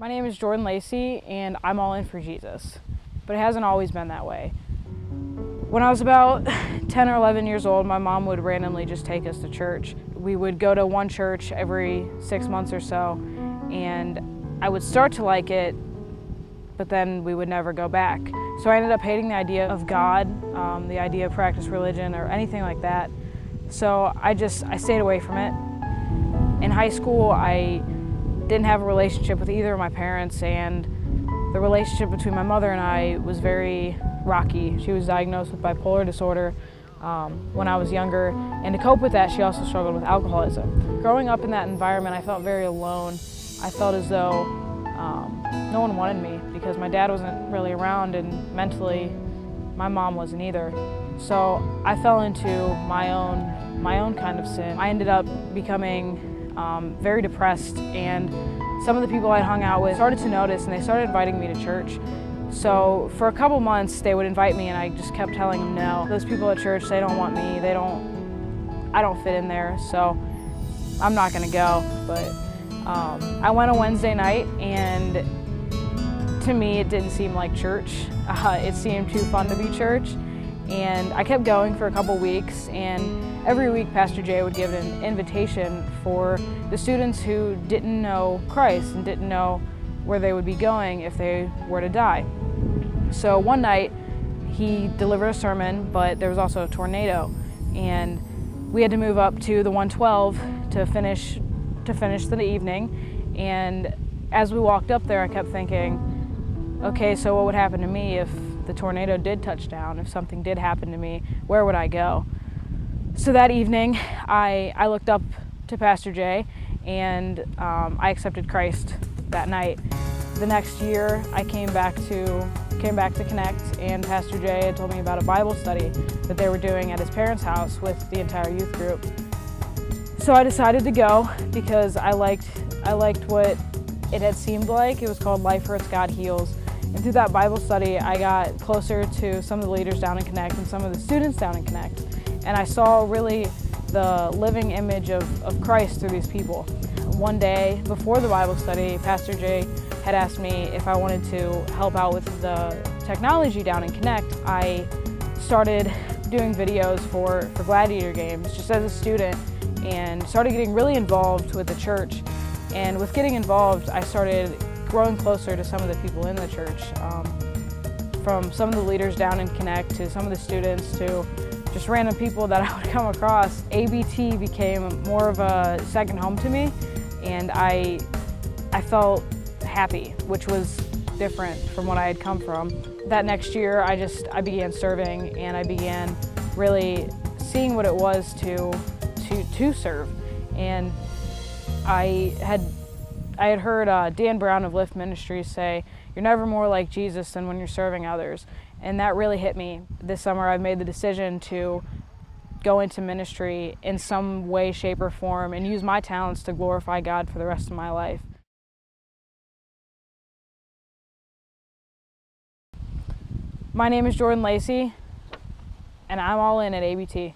My name is Jordan Lacy, and I'm all in for Jesus, but it hasn't always been that way. When I was about 10 or 11 years old, my mom would randomly just take us to church. We would go to one church every 6 months or so, and I would start to like it, but then we would never go back. So I ended up hating the idea of God, the idea of practice religion or anything like that. So I stayed away from it. In high school, I didn't have a relationship with either of my parents, and the relationship between my mother and I was very rocky. She was diagnosed with bipolar disorder when I was younger, and to cope with that, she also struggled with alcoholism. Growing up in that environment, I felt very alone. I felt as though no one wanted me because my dad wasn't really around, and mentally, my mom wasn't either. So I fell into my own kind of sin. I ended up becoming very depressed, and some of the people I hung out with started to notice, and they started inviting me to church. So for a couple months they would invite me, and I just kept telling them no. Those people at church, they don't want me, I don't fit in there, so I'm not gonna go. But I went on Wednesday night, and to me it didn't seem like church. It seemed too fun to be church, and I kept going for a couple weeks, and every week Pastor Jay would give an invitation for the students who didn't know Christ and didn't know where they would be going if they were to die. So one night he delivered a sermon, but there was also a tornado, and we had to move up to the 112 to finish the evening. And as we walked up there, I kept thinking, okay, so what would happen to me if the tornado did touch down? If something did happen to me, where would I go? So that evening, I looked up to Pastor Jay, and I accepted Christ that night. The next year, I came back to Connect, and Pastor Jay had told me about a Bible study that they were doing at his parents' house with the entire youth group. So I decided to go because I liked what it had seemed like. It was called Life Hurts, God Heals. And through that Bible study, I got closer to some of the leaders down in Connect and some of the students down in Connect. And I saw really the living image of Christ through these people. One day before the Bible study, Pastor Jay had asked me if I wanted to help out with the technology down in Connect. I started doing videos for gladiator games just as a student, and started getting really involved with the church. And with getting involved, I started growing closer to some of the people in the church, from some of the leaders down in Connect to some of the students to just random people that I would come across. ABT became more of a second home to me, and I felt happy, which was different from what I had come from. That next year, I began serving, and I began really seeing what it was to serve. And I had heard Dan Brown of Lift Ministries say, "You're never more like Jesus than when you're serving others." And that really hit me. This summer I've made the decision to go into ministry in some way, shape, or form and use my talents to glorify God for the rest of my life. My name is Jordan Lacy, and I'm all in at ABT.